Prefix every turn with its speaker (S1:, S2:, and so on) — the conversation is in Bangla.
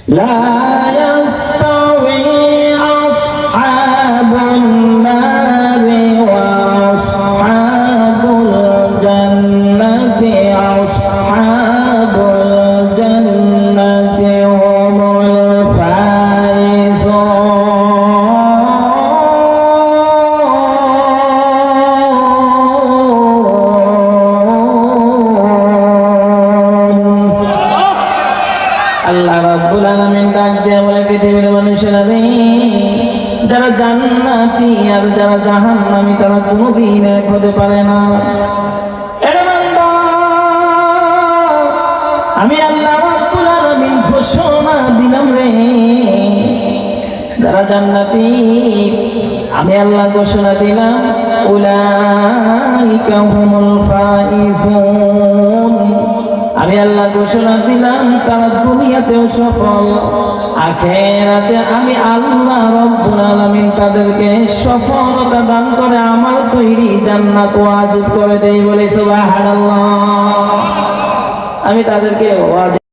S1: لا يستوي أصحاب النار وأصحاب الجنة أصحاب الجنة هم আল্লাহ রাব্বুল আলামিন ডাক দিয়ে বলে, পৃথিবীর মানুষেরা রে, যারা জান্নাতি আর যারা জাহান্নামী তারা কোনোদিন এক হতে পারে না। এর বান্দা, আমি আল্লাহ রাব্বুল আলামিন ঘোষণা দিলাম রে, যারা জান্নাতি আমি আল্লাহ ঘোষণা দিলাম, উলাইকা হুমুল ফাইজুন, আমি আল্লাহ ঘোষণা দিলাম তারা দুনিয়াতেও সফল, আখিরাতে আমি আল্লাহ রাব্বুল আলামিন তাদেরকে সফলতা দান করে আমার তৈরি জান্নাত ওয়াজিব করে দেই। বলে সুবহানাল্লাহ। আমি তাদেরকে ওয়াজিব